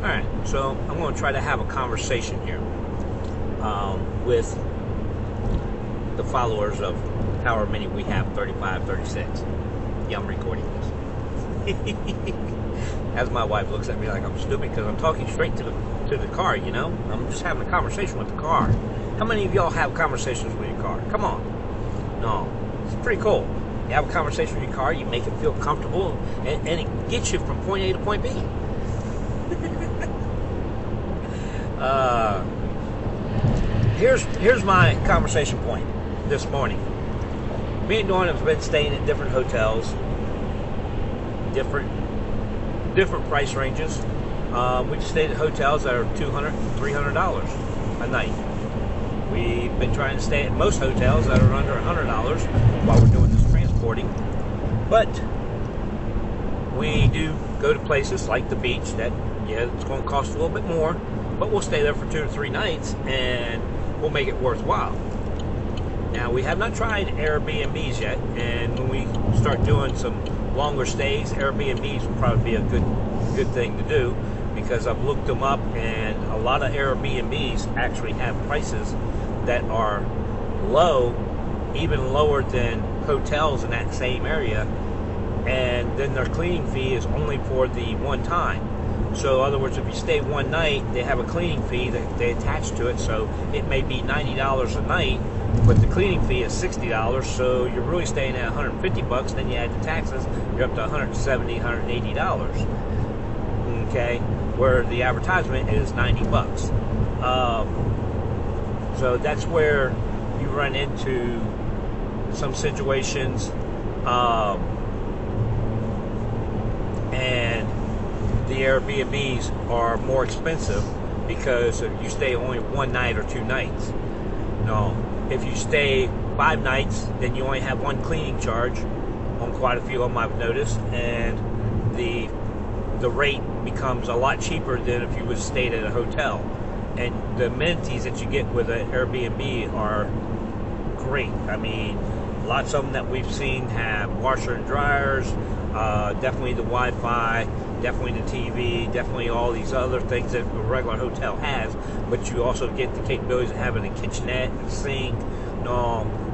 Alright, so I'm going to try to have a conversation here with the followers of however many we have, 35, 36. Yeah, I'm recording this. As my wife looks at me like I'm stupid because I'm talking straight to the car, you know? I'm just having a conversation with the car. How many of y'all have conversations with your car? Come on. No, it's pretty cool. You have a conversation with your car, you make it feel comfortable, and it gets you from point A to point B. Here's my conversation point this morning. Me and Dawn have been staying at different hotels, different price ranges. We stayed at hotels that are $200, $300 a night. We've been trying to stay at most hotels that are under $100 while we're doing this transporting. But we do go to places like the beach that, yeah, it's going to cost a little bit more, but we'll stay there for 2 or 3 nights and we'll make it worthwhile. Now, we have not tried Airbnbs yet, and when we start doing some longer stays, Airbnbs will probably be a good thing to do, because I've looked them up, and a lot of Airbnbs actually have prices that are low, even lower than hotels in that same area, and then their cleaning fee is only for the one time. So in other words, if you stay one night, they have a cleaning fee that they attach to it, so it may be $90 a night, but the cleaning fee is $60, so you're really staying at $150, then you add the taxes, you're up to $170, $180. Okay, where the advertisement is $90. So that's where you run into some situations, and the Airbnbs are more expensive because you stay only one night or 2 nights. No, if you stay 5 nights, then you only have one cleaning charge on quite a few of them, I've noticed, and the rate becomes a lot cheaper than if you would stayed at a hotel. And the amenities that you get with an Airbnb are great. I mean, lots of them that we've seen have washer and dryers, definitely the Wi-Fi, definitely the TV, definitely all these other things that a regular hotel has, but you also get the capabilities of having a kitchenette and sink,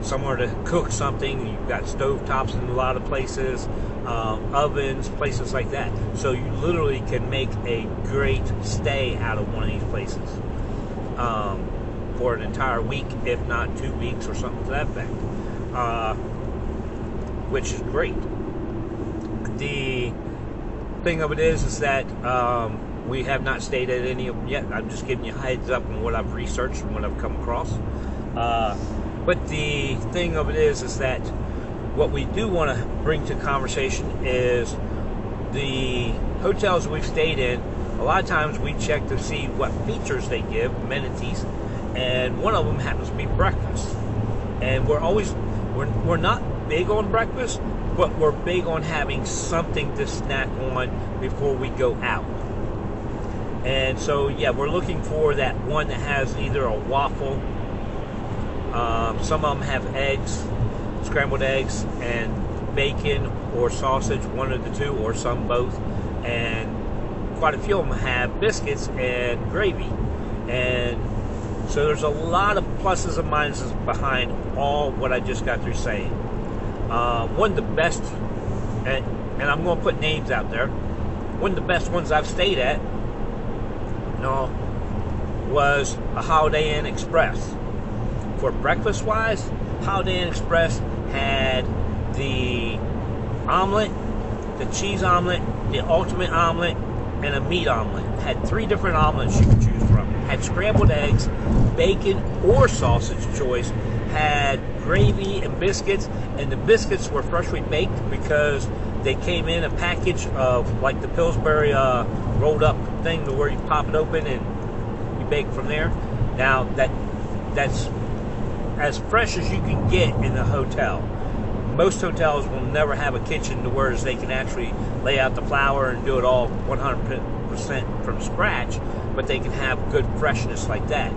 somewhere to cook something. You've got stove tops in a lot of places, ovens, places like that. So you literally can make a great stay out of one of these places for an entire week, if not 2 weeks or something to that effect, which is great. The thing of it is that we have not stayed at any of them yet. I'm just giving you a heads up on what I've researched and what I've come across. But the thing of it is that what we do want to bring to conversation is the hotels we've stayed in. A lot of times we check to see what features they give, amenities, and one of them happens to be breakfast. And we're not big on breakfast, but we're big on having something to snack on before we go out. And so, yeah, we're looking for that one that has either a waffle, some of them have eggs, scrambled eggs, and bacon or sausage, one of the two, or some both. And quite a few of them have biscuits and gravy. And so there's a lot of pluses and minuses behind all what I just got through saying. One of the best, and I'm going to put names out there, one of the best ones I've stayed at, was a Holiday Inn Express. For breakfast wise, Holiday Inn Express had the omelet, the cheese omelet, the ultimate omelet, and a meat omelet. Had 3 different omelets you could choose from. Had scrambled eggs, bacon or sausage choice, had gravy and biscuits, and the biscuits were freshly baked because they came in a package of like the Pillsbury rolled up thing to where you pop it open and you bake from there. Now that's as fresh as you can get in the hotel. Most hotels will never have a kitchen to where they can actually lay out the flour and do it all 100% from scratch, but they can have good freshness like that.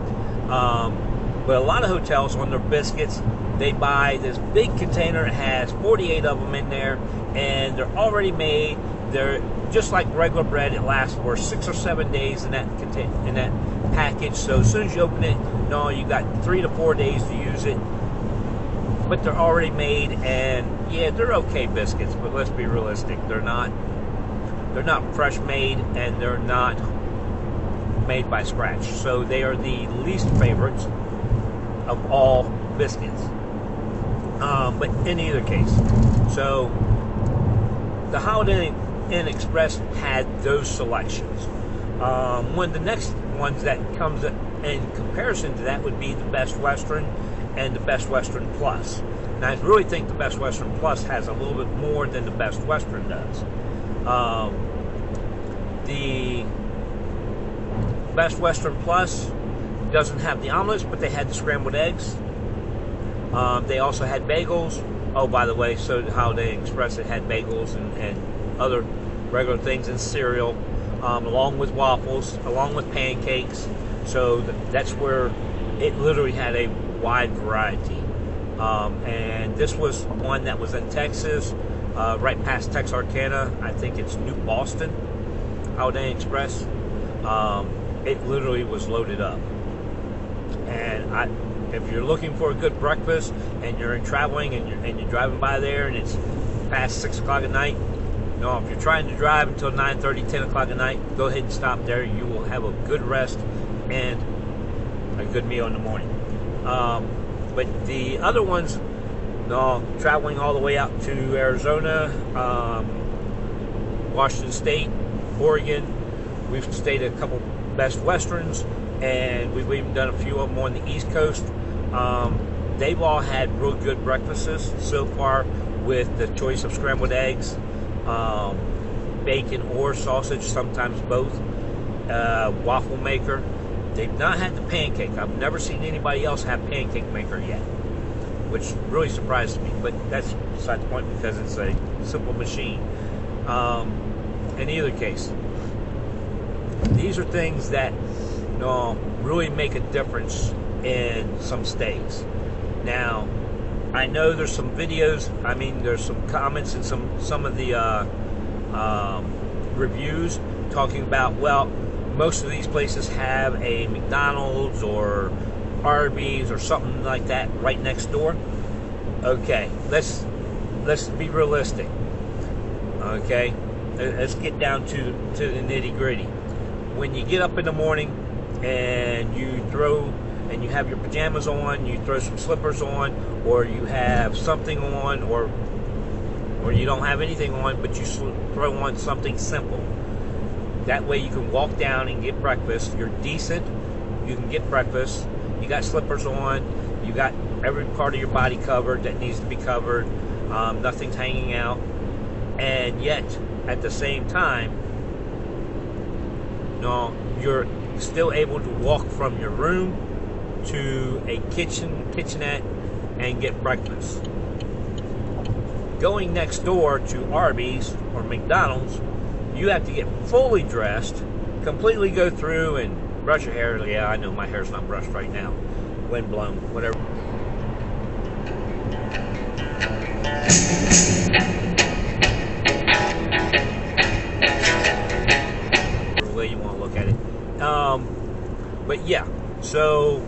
But a lot of hotels on their biscuits, they buy this big container that has 48 of them in there, and they're already made. they're just like regular bread. It lasts for 6 or 7 days in that package. So as soon as you open it, no, you got 3 to 4 days to use it. But they're already made, and yeah, they're okay biscuits. But let's be realistic; they're not fresh made, and they're not made by scratch. So they are the least favorites of all biscuits. But in either case, so the Holiday Inn Express had those selections. One of the next ones that comes in comparison to that would be the Best Western and the Best Western Plus. And I really think the Best Western Plus has a little bit more than the Best Western does. The Best Western Plus doesn't have the omelets, but they had the scrambled eggs. They also had bagels. Oh, by the way, so the Holiday Inn Express, it had bagels and other regular things, and cereal, along with waffles, along with pancakes. So that's where it literally had a wide variety. And this was one that was in Texas, right past Texarkana. I think it's New Boston, Holiday Inn Express. It literally was loaded up. And if you're looking for a good breakfast and you're traveling and you're driving by there and it's past 6 o'clock at night, no, if you're trying to drive until 9:30, 10 o'clock at night, go ahead and stop there. You will have a good rest and a good meal in the morning. But the other ones, no, traveling all the way out to Arizona, Washington State, Oregon, we've stayed at a couple Best Westerns, and we've even done a few of them on the East Coast. They've all had real good breakfasts so far, with the choice of scrambled eggs, bacon or sausage, sometimes both, waffle maker. They've not had the pancake. I've never seen anybody else have pancake maker yet, which really surprised me, but that's beside the point because it's a simple machine. In either case, these are things that really make a difference in some stays. Now, I know there's some videos, there's some comments and some of the reviews talking about, well, most of these places have a McDonald's or Arby's or something like that right next door. Okay, let's be realistic. Okay, let's get down to the nitty gritty. When you get up in the morning and you have your pajamas on, you throw some slippers on, or you have something on, or you don't have anything on, but you throw on something simple. That way you can walk down and get breakfast. You're decent. You can get breakfast. You got slippers on. You got every part of your body covered that needs to be covered. Nothing's hanging out. And yet, at the same time, you're still able to walk from your room to a kitchenette and get breakfast. Going next door to Arby's or McDonald's, you have to get fully dressed, completely go through and brush your hair. Yeah, I know my hair's not brushed right now. Wind blown, whatever. The way you want to look at it. But yeah, so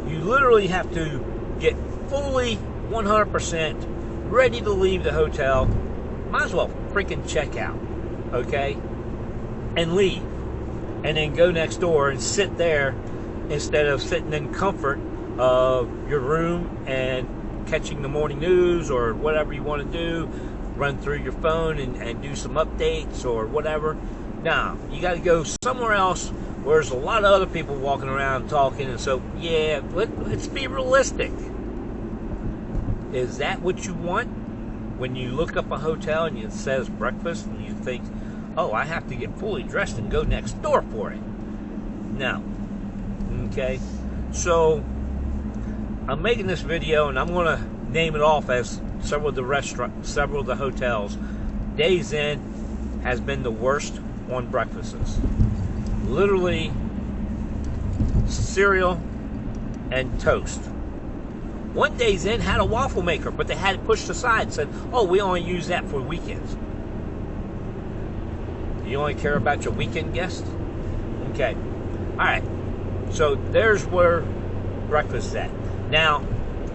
you literally have to get fully 100% ready to leave the hotel. Might as well freaking check out. Okay, and leave, and then go next door and sit there instead of sitting in comfort of your room and catching the morning news or whatever you want to do, run through your phone and do some updates or whatever. Now, you got to go somewhere else where there's a lot of other people walking around talking, and so, yeah, let's be realistic. Is that what you want? When you look up a hotel and it says breakfast and you think, oh, I have to get fully dressed and go next door for it. No. Okay? So, I'm making this video and I'm going to name it off as several of the hotels. Days Inn has been the worst on breakfasts. Literally, cereal and toast. One Days Inn had a waffle maker, but they had it pushed aside and said, oh, we only use that for weekends. You only care about your weekend guests? Okay. All right. So there's where breakfast is at. Now,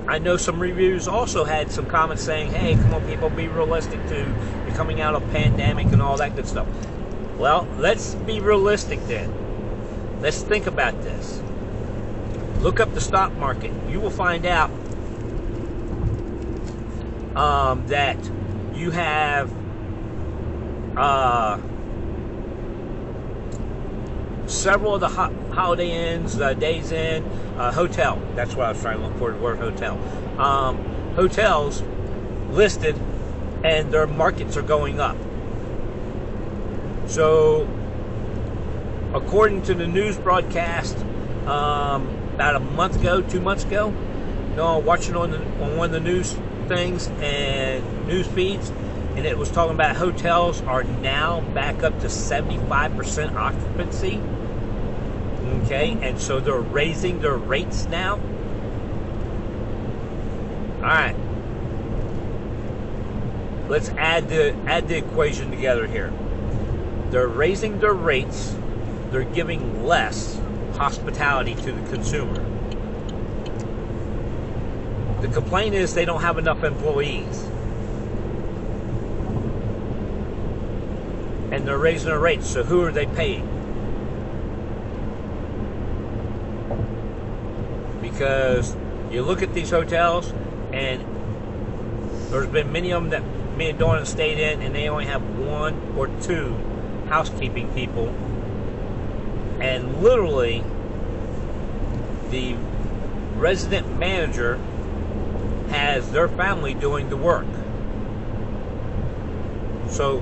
I know some reviews also had some comments saying, hey, come on, people, be realistic too. You're coming out of a pandemic and all that good stuff. Well, let's be realistic then. Let's think about this. Look up the stock market. You will find out that you have several of the Holiday Inns, Days Inn, hotel. That's what I was trying to look for, the word hotel. Hotels listed, and their markets are going up. So, according to the news broadcast, about a month ago, 2 months ago, watching on one of the news things and news feeds, and it was talking about hotels are now back up to 75% occupancy. Okay, and so they're raising their rates now. All right, let's add the equation together here. They're raising their rates. They're giving less hospitality to the consumer. The complaint is they don't have enough employees. And they're raising their rates, so who are they paying? Because you look at these hotels, and there's been many of them that me and Dawn have stayed in, and they only have 1 or 2 housekeeping people. And literally, the resident manager has their family doing the work. So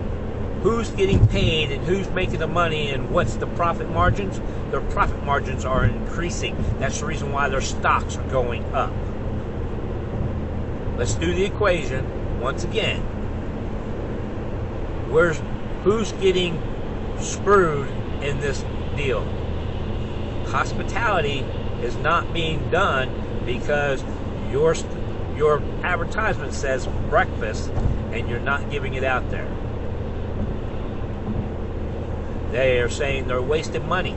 who's getting paid and who's making the money and what's the profit margins? Their profit margins are increasing. That's the reason why their stocks are going up. Let's do the equation once again. Who's getting screwed in this deal? Hospitality is not being done because your advertisement says breakfast and you're not giving it out there. They are saying they're wasting money.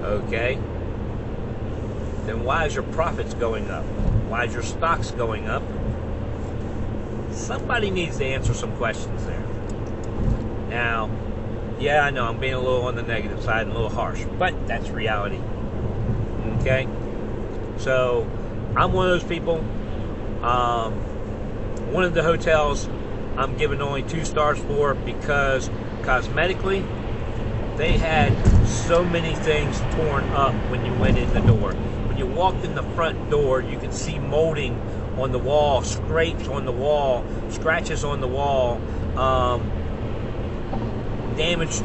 Okay? Then why is your profits going up? Why is your stocks going up? Somebody needs to answer some questions there. Now, yeah, I know I'm being a little on the negative side and a little harsh, but that's reality. Okay? So, I'm one of those people. One of the hotels I'm giving only 2 stars for because cosmetically, they had so many things torn up when you went in the door. When you walked in the front door, you could see molding on the wall, scrapes on the wall, scratches on the wall, damaged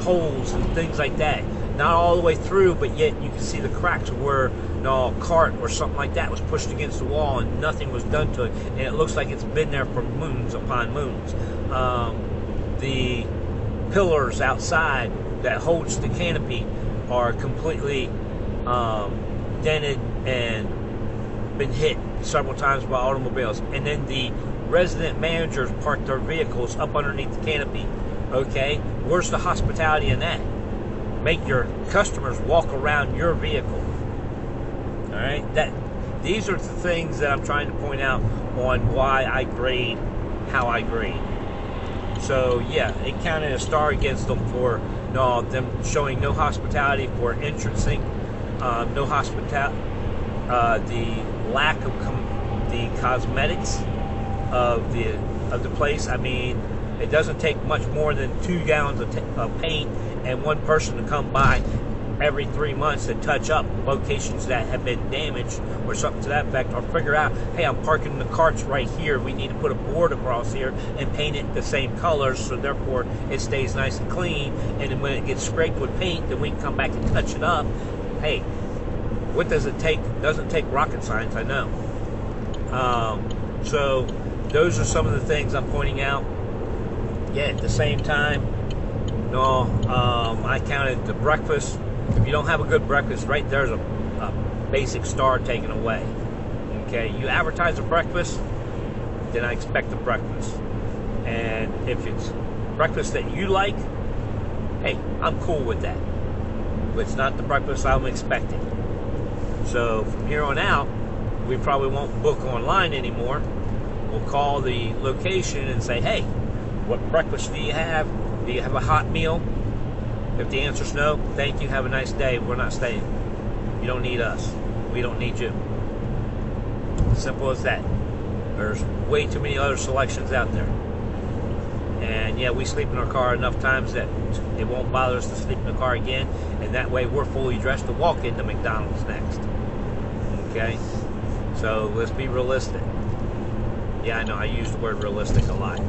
holes and things like that. Not all the way through, but yet you can see the cracks where a cart or something like that was pushed against the wall and nothing was done to it, and it looks like it's been there for moons upon moons. The pillars outside that holds the canopy are completely dented and been hit several times by automobiles. And then the resident managers park their vehicles up underneath the canopy. Okay, where's the hospitality in that? Make your customers walk around your vehicle. All right, these are the things that I'm trying to point out on why I grade how I grade. So yeah, it counted a star against them for them showing no hospitality for entrancing, no hospitality, the lack of the cosmetics of the place. I mean, it doesn't take much more than 2 gallons of paint and one person to come by every 3 months to touch up locations that have been damaged or something to that effect, or figure out, hey, I'm parking the carts right here, we need to put a board across here and paint it the same colors so therefore it stays nice and clean, and then when it gets scraped with paint, then we can come back and touch it up. Hey, what does it take? It doesn't take rocket science, I know. So those are some of the things I'm pointing out. Yet at the same time, I counted the breakfast. If you don't have a good breakfast, right there's a basic star taken away. Okay, you advertise a breakfast, then I expect a breakfast. And if it's breakfast that you like, hey, I'm cool with that. But it's not the breakfast I'm expecting. So from here on out, we probably won't book online anymore. We'll call the location and say, hey, what breakfast do you have? Do you have a hot meal? If the answer's no, thank you, have a nice day. We're not staying. You don't need us. We don't need you. Simple as that. There's way too many other selections out there. And yeah, we sleep in our car enough times that it won't bother us to sleep in the car again. And that way we're fully dressed to walk into McDonald's next. Okay? So let's be realistic. Yeah, I know, I use the word realistic a lot.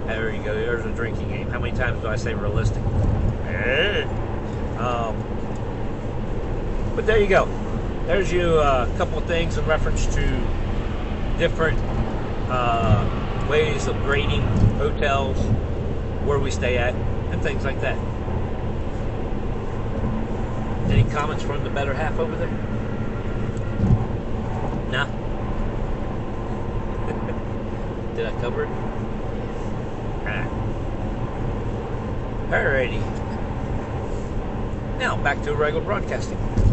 There you go, there's a drinking game. How many times do I say realistic? But there you go. There's you a couple of things in reference to different ways of grading hotels, where we stay at, and things like that. Any comments from the better half over there? Nah? Did I cover it? Alrighty. Now back to regular broadcasting.